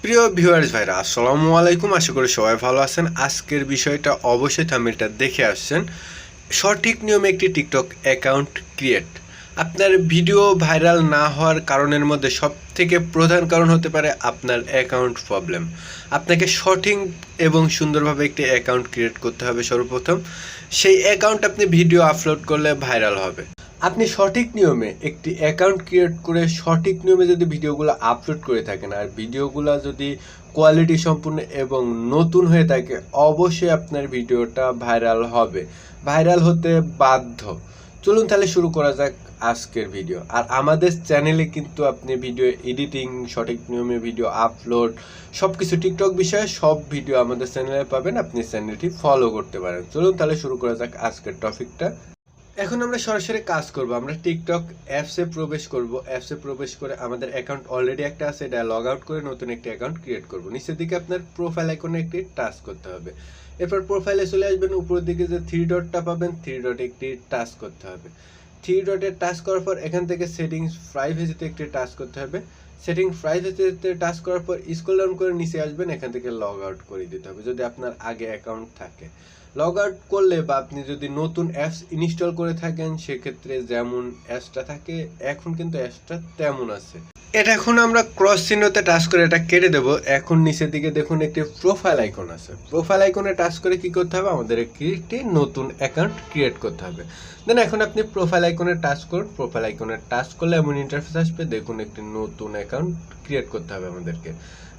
প্রিয় ভিউয়ার্স ভাইরা আসসালামু আলাইকুম। আশা করি সবাই ভালো আছেন। আজকের বিষয়টা অবশ্যই থাম্বনেলটা দেখে আসছেন। সঠিক নিয়মে একটি টিকটক অ্যাকাউন্ট ক্রিয়েট। আপনার ভিডিও ভাইরাল না হওয়ার কারণের মধ্যে সবথেকে প্রধান কারণ হতে পারে আপনার অ্যাকাউন্ট প্রবলেম। আপনাকে সঠিক এবং সুন্দরভাবে একটি অ্যাকাউন্ট ক্রিয়েট করতে হবে সর্বপ্রথম। সেই অ্যাকাউন্ট আপনি ভিডিও আপলোড করলে ভাইরাল হবে। আপনি সঠিক নিয়মে একটি অ্যাকাউন্ট ক্রিয়েট করে সঠিক নিয়মে যদি ভিডিওগুলো আপলোড করে থাকেন আর ভিডিওগুলো যদি কোয়ালিটি সম্পূর্ণ এবং নতুন হয়ে থাকে, অবশ্যই আপনার ভিডিওটা ভাইরাল হবে, ভাইরাল হতে বাধ্য। চলুন তাহলে শুরু করা যাক আজকের ভিডিও। আর আমাদের চ্যানেলে কিন্তু আপনি ভিডিও এডিটিং, সঠিক নিয়মে ভিডিও আপলোড, সব কিছু টিকটক বিষয়ে সব ভিডিও আমাদের চ্যানেলে পাবেন। আপনি চ্যানেলটি ফলো করতে পারেন। চলুন তাহলে শুরু করা যাক আজকের টপিকটা। এখন আমরা সরাসরি কাজ করব। আমরা টিকটক অ্যাপসে প্রবেশ করব। অ্যাপসে প্রবেশ করে আমাদের অ্যাকাউন্ট অলরেডি একটা আছে, এটা লগ আউট করে নতুন একটি অ্যাকাউন্ট ক্রিয়েট করব। নিচের দিকে আপনার প্রোফাইল আইকনে একটি টাচ করতে হবে। এরপর প্রোফাইলে চলে আসবেন, উপরের দিকে যে থ্রি ডটটা পাবেন, থ্রি ডটে একটি টাচ করতে হবে। থ্রি ডটে টাচ করার পর এখান থেকে সেটিংস প্রাইভেসিতে একটি টাচ করতে হবে। সেটিং প্রাইভেসিতে টাচ করার পর স্ক্রল ডাউন করে নিচে আসবেন, এখান থেকে লগ আউট করে দিতে হবে যদি আপনার আগে অ্যাকাউন্ট থাকে। লগ আউট করলে বা আপনি যদি নতুন অ্যাপস ইনস্টল করে থাকেন, সেক্ষেত্রে যেমন অ্যাপসটা থাকে এখন কিন্তু অ্যাপসটা তেমন আছে। এটা এখন আমরা ক্রস চিহ্নতে টাচ করে এটা কেটে দেব। এখন নিচের দিকে দেখুন একটি প্রোফাইল আইকন আছে। প্রোফাইল আইকনে টাচ করে কি করতে হবে, আমাদের একটি নতুন অ্যাকাউন্ট ক্রিয়েট করতে হবে। দেন এখন আপনি প্রোফাইল আইকনে টাচ করুন। প্রোফাইল আইকনে টাচ করলে এমন ইন্টারফেস আসবে, দেখুন একটি নতুন অ্যাকাউন্ট ক্রিয়েট করতে হবে আমাদেরকে।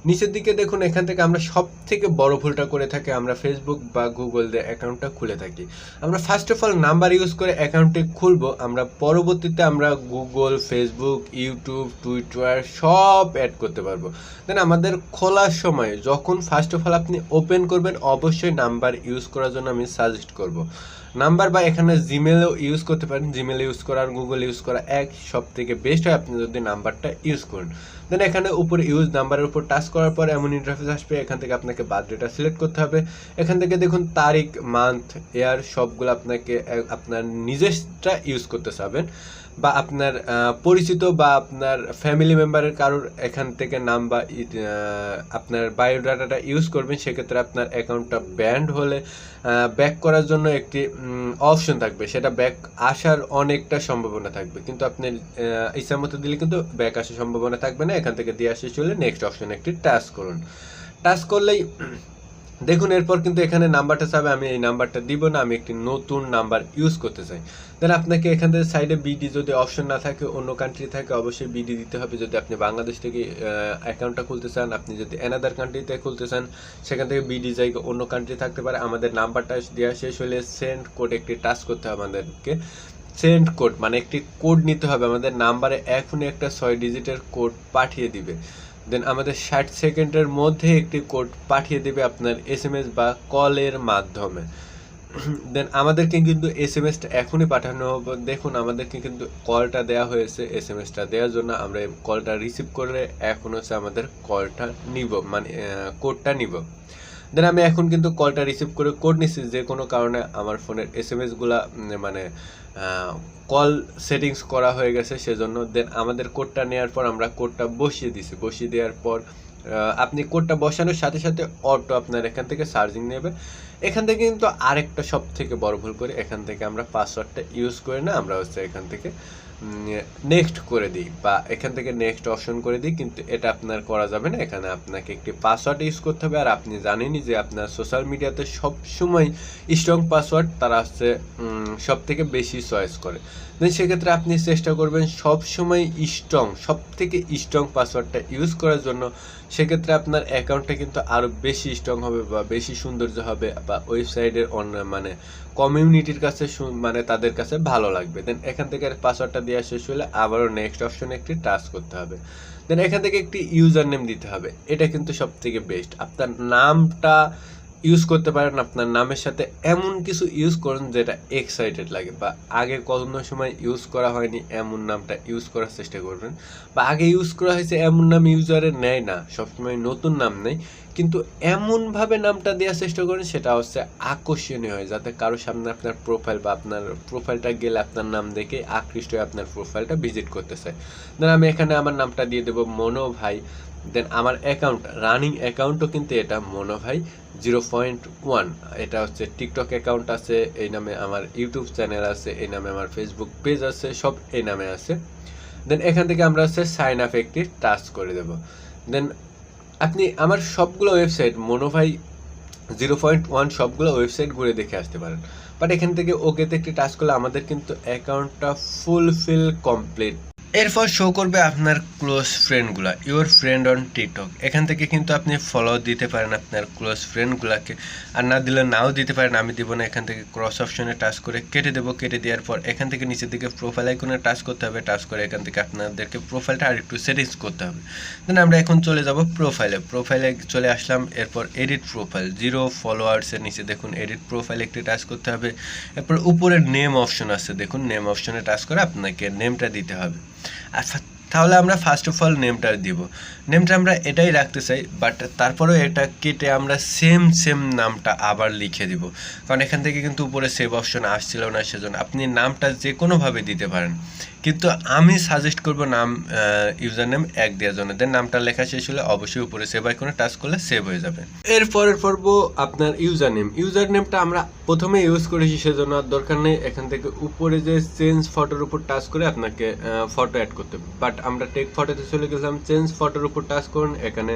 নিচের দিকে দেখুন, এখান থেকে আমরা সব থেকে বড় ভুলটা করে থাকি, আমরা ফেসবুক বা গুগল দিয়ে অ্যাকাউন্টটা খুলে থাকি। আমরা first of all number use করে অ্যাকাউন্টটি খুলবো, আমরা পরবর্তীতে আমরা গুগল, ফেসবুক, ইউটিউব, টুইটার সব অ্যাড করতে পারবো। দেন আমাদের খোলার সময় যখন ফার্স্ট অফ অল আপনি ওপেন করবেন, অবশ্যই নাম্বার ইউজ করার জন্য আমি সাজেস্ট করব। নাম্বার বা এখানে জিমেলও ইউজ করতে পারেন। জিমেল ইউজ করা আর গুগল ইউজ করা এক, সব থেকে বেস্ট হয় আপনি যদি নাম্বারটা ইউজ করেন। দেন এখানে উপরে ইউজ নাম্বারের উপর টাচ করার পর এমন ইন্টারফেস আসবে, এখান থেকে আপনাকে বার্থডেটা সিলেক্ট করতে হবে। এখান থেকে দেখুন তারিখ, মান্থ, ইয়ার সবগুলো আপনাকে আপনার নিজেরটা ইউজ করতে চাবেন বা আপনার পরিচিত বা আপনার ফ্যামিলি মেম্বারের কারোর এখান থেকে নাম বা আপনার বায়োডাটাটা ইউজ করবেন। সেক্ষেত্রে আপনার অ্যাকাউন্টটা ব্যান্ড হলে ব্যাক করার জন্য একটি অপশন থাকবে, সেটা ব্যাক আসার অনেকটা সম্ভাবনা থাকবে, কিন্তু আপনি ইচ্ছা মতো দিলে কিন্তু ব্যাক আসার সম্ভাবনা থাকবে না। এখান থেকে দিয়ে আসে চলে নেক্সট অপশন একটি টাচ করুন। টাচ করলেই দেখুন এরপর কিন্তু এখানে নাম্বারটা চাবে, আমি এই নাম্বারটা দিব না, আমি একটি নতুন নাম্বার ইউজ করতে চাই। দেন আপনাকে এখান থেকে সাইডে বিডি যদি অপশন না থাকে, অন্য কান্ট্রি থাকে, অবশ্যই বিডি দিতে হবে। যদি আপনি বাংলাদেশ থেকে অ্যাকাউন্টটা খুলতে চান, আপনি যদি অ্যানাদার কান্ট্রিতে খুলতে চান, সেখান থেকে বিডি জায়গা অন্য কান্ট্রি থাকতে পারে। আমাদের নাম্বারটা দেওয়া শেষ হলে সেন্ড কোড একটি টাচ করতে হবে আমাদেরকে। সেন্ড কোড মানে একটি কোড নিতে হবে, আমাদের নাম্বারে এখনই একটা 6 ডিজিটের কোড পাঠিয়ে দিবে। দেন আমাদের 60 সেকেন্ডের মধ্যে একটি কোড পাঠিয়ে দেবে আপনার এসএমএস বা কলের মাধ্যমে। দেন আমাদেরকে কিন্তু এসএমএসটা এখনই পাঠানো হবে। দেখুন আমাদেরকে কিন্তু কলটা দেওয়া হয়েছে, এসএমএসটা দেওয়ার জন্য আমরা কলটা রিসিভ করে এখন হচ্ছে আমাদের কলটা নিব, মানে কোডটা নিব। দেন আমি এখন কিন্তু কলটা রিসিভ করে কোড নিচ্ছি, যে কোনো কারণে আমার ফোনের এসএমএসগুলা মানে কল সেটিংস করা হয়ে গেছে সেজন্য। দেন আমাদের কোডটা নেওয়ার পর আমরা কোডটা বসিয়ে দিছি। বসিয়ে দেওয়ার পর আপনি কোডটা বসানোর সাথে সাথে অটো আপনার এখান থেকে চার্জিং নেবে। এখান থেকে কিন্তু আরেকটা সব থেকে বড় ভুল করি, এখান থেকে আমরা পাসওয়ার্ডটা ইউজ করি না, আমরা হচ্ছে এখান থেকে নেক্সট করে দিই বা এখান থেকে নেক্সট অপশন করে দিই, কিন্তু এটা আপনার করা যাবে না। এখানে আপনাকে একটি পাসওয়ার্ড ইউজ করতে হবে। আর আপনি জানেনই যে আপনার সোশ্যাল মিডিয়াতে সবসময় স্ট্রং পাসওয়ার্ড তারা হচ্ছে সব থেকে বেশি চয়েস করে। দেন সেক্ষেত্রে আপনি চেষ্টা করবেন সবসময় সব থেকে স্ট্রং পাসওয়ার্ডটা ইউজ করার জন্য। সেক্ষেত্রে আপনার অ্যাকাউন্টটা কিন্তু আরও বেশি স্ট্রং হবে বা বেশি সৌন্দর্য হবে বা ওয়েবসাইটের মানে কমিউনিটির কাছে মানে তাদের কাছে ভালো লাগবে। দেন এখান থেকে পাসওয়ার্ডটা দেওয়া শেষ হলে আবারও নেক্সট অপশনে একটি টাচ করতে হবে। দেন এখান থেকে একটি ইউজার নেম দিতে হবে, এটা কিন্তু সব থেকে বেস্ট। আপনার নামটা ইউজ করতে পারেন, আপনার নামের সাথে এমন কিছু ইউজ করুন যেটা এক্সাইটেড লাগে বা আগে কোনো সময় ইউজ করা হয়নি এমন নামটা ইউজ করার চেষ্টা করবেন, বা আগে ইউজ করা হয়েছে এমন নাম ইউজারের নেয় না, সবসময় নতুন নাম নেই, কিন্তু এমনভাবে নামটা দেওয়ার চেষ্টা করেন সেটা হচ্ছে আকর্ষণীয় হয়, যাতে কারোর সামনে আপনার প্রোফাইল বা আপনার প্রোফাইলটা গেলে আপনার নাম দেখে আকৃষ্ট হয়ে আপনার প্রোফাইলটা ভিজিট করতে চায়। ধরেন আমি এখানে আমার নামটা দিয়ে দেবো মনো ভাই। দেন আমার অ্যাকাউন্ট রানিং অ্যাকাউন্টও কিন্তু এটা মনো ভাই 0.1, এটা হচ্ছে টিকটক অ্যাকাউন্ট আছে এই নামে, আমার ইউটিউব চ্যানেল আছে এই নামে, আমার ফেসবুক পেজ আছে, সব এই নামে আছে। দেন এখান থেকে আমরা হচ্ছে সাইন আপ একটি টাচ করে দেব। দেন আপনি আমার সবগুলো ওয়েবসাইট মনো ভাই 0.1 সবগুলো ওয়েবসাইট ঘুরে দেখে আসতে পারেন, বাট এখান থেকে ওকেতে একটি টাচ করলে আমাদের কিন্তু অ্যাকাউন্টটা ফুলফিল কমপ্লিট। এরপর শো করবে আপনার ক্লোজ ফ্রেন্ডগুলা, ইউর ফ্রেন্ড অন টিকটক। এখান থেকে কিন্তু আপনি ফলো দিতে পারেন আপনার ক্লোজ ফ্রেন্ডগুলাকে, আর না দিলে নাও দিতে পারেন, আমি দিব না। এখান থেকে ক্রস অপশনে টাচ করে কেটে দেবো। কেটে দেওয়ার পর এখান থেকে নিচের দিকে প্রোফাইল আইকনে টাচ করতে হবে। টাচ করে এখান থেকে আপনাদেরকে প্রোফাইলটা আর একটু সেটিংস করতে হবে। দেন আমরা এখন চলে যাব প্রোফাইলে চলে আসলাম। এরপর এডিট প্রোফাইল 0 ফলোয়ার্সের নিচে দেখুন এডিট প্রোফাইল একটি টাচ করতে হবে। এরপর উপরে নেম অপশন আছে, দেখুন নেম অপশনে টাচ করে আপনাকে নেমটা দিতে হবে। তাহলে আমরা ফার্স্ট অফ অল নেমটা দিব। নেমটা আমরা এটাই রাখতে চাই, বাট তারপরেও এটা কেটে আমরা সেম নামটা আবার লিখে দিব, কারণ এখান থেকে কিন্তু উপরে সেভ অপশন আসছিল না, সেজন্য আপনি নামটা যে কোনোভাবে দিতে পারেন, কিন্তু আমি সাজেস্ট করব নাম ইউজার নেম এক দেওয়ার জন্য। দেন নামটা লেখা শেষ হলে অবশ্যই উপরে সেভ আইকনে টাচ করলে সেভ হয়ে যাবে। এরপরের পর্ব আপনার ইউজার নেমটা আমরা প্রথমে ইউজ করেছি সেজন্য আর দরকার নেই। এখান থেকে উপরে যে চেঞ্জ ফটোর উপর টাচ করে আপনাকে ফটো অ্যাড করতে হবে, বাট আমরা টেক ফটোতে চলে গেলাম। চেঞ্জ ফটোর উপর টাচ করুন, এখানে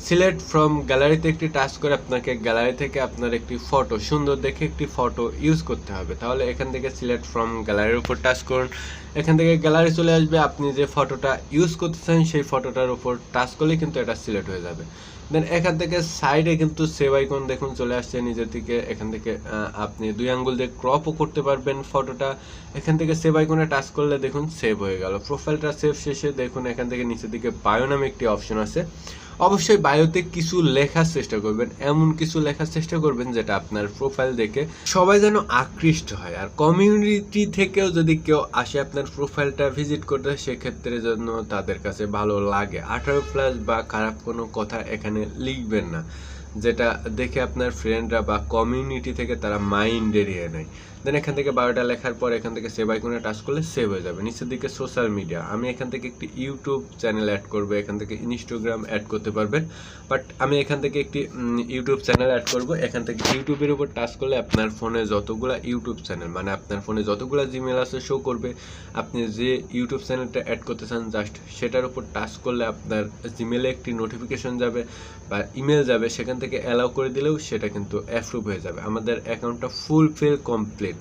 সিলেক্ট ফ্রম গ্যালারিতে একটি টাচ করে আপনাকে গ্যালারি থেকে আপনার একটি ফটো সুন্দর দেখে একটি ফটো ইউজ করতে হবে। তাহলে এখান থেকে সিলেক্ট ফ্রম গ্যালারির উপর টাচ করুন, এখান থেকে গ্যালারি চলে আসবে। আপনি যে ফটোটা ইউজ করতে চান সেই ফটোটার উপর টাচ করলে কিন্তু এটা সিলেক্ট হয়ে যাবে। দেন এখান থেকে সাইডে কিন্তু সেভ আইকন দেখুন চলে আসছে নিজের থেকে। এখান থেকে আপনি 2 আঙ্গুল দিয়ে ক্রপও করতে পারবেন ফটোটা। এখান থেকে সেভ আইকনে টাচ করলে দেখুন সেভ হয়ে গেল। প্রোফাইলটা সেভ শেষে দেখুন এখান থেকে নিচের দিকে বায়ো নামে একটি অপশন আছে। অবশ্যই বায়োতে কিছু লেখার চেষ্টা করবেন, এমন কিছু লেখার চেষ্টা করবেন যেটা আপনার প্রোফাইল দেখে সবাই যেন আকৃষ্ট হয়। আর কমিউনিটি থেকেও যদি কেউ আসে আপনার প্রোফাইলটা ভিজিট করতে, সেক্ষেত্রে যেন তাদের কাছে ভালো লাগে। 18+ বা খারাপ কোনো কথা এখানে লিখবেন না, যেটা দেখে আপনার ফ্রেন্ডরা বা কমিউনিটি থেকে তারা মাইন্ড এড়িয়ে নেয়। দেন এখান থেকে বায়োটা লেখার পর এখান থেকে সেভ আইকনে টাচ করলে সেভ হয়ে যাবে। নিচের দিকে সোশ্যাল মিডিয়া, আমি এখান থেকে একটি ইউটিউব চ্যানেল অ্যাড করবো, এখান থেকে ইনস্টাগ্রাম অ্যাড করতে পারবেন, বাট আমি এখান থেকে একটি ইউটিউব চ্যানেল অ্যাড করব। এখান থেকে ইউটিউবের উপর টাচ করলে আপনার ফোনে যতগুলা ইউটিউব চ্যানেল, মানে আপনার ফোনে যতগুলা জিমেল আছে শো করবে। আপনি যে ইউটিউব চ্যানেলটা অ্যাড করতে চান জাস্ট সেটার উপর টাচ করলে আপনার জিমেলে একটি নোটিফিকেশন যাবে বা ইমেল যাবে, সেখান থেকে অ্যালাউ করে দিলেও সেটা কিন্তু অ্যাপ্রুভ হয়ে যাবে। আমাদের অ্যাকাউন্টটা ফুলফিল কমপ্লিট।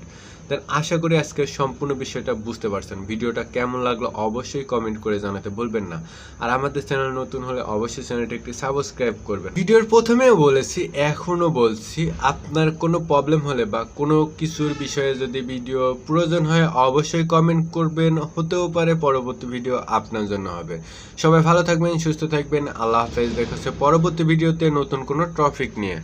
দেন আশা করি আজকে সম্পূর্ণ বিষয়টা বুঝতে পারছেন। ভিডিওটা কেমন লাগলো অবশ্যই কমেন্ট করে জানাতে ভুলবেন না। আর আমাদের চ্যানেল নতুন হলে অবশ্যই চ্যানেলটা একটি সাবস্ক্রাইব করবেন। ভিডিওর প্রথমেও বলেছি, এখনও বলছি, আপনার কোনো প্রবলেম হলে বা কোনো কিছুর বিষয়ে যদি ভিডিও প্রয়োজন হয় অবশ্যই কমেন্ট করবেন, হতেও পারে পরবর্তী ভিডিও আপনার জন্য হবে। সবাই ভালো থাকবেন, সুস্থ থাকবেন, আল্লাহ হাফেজ। দেখা হচ্ছে পরবর্তী ভিডিওতে নতুন কোনো টপিক নিয়ে।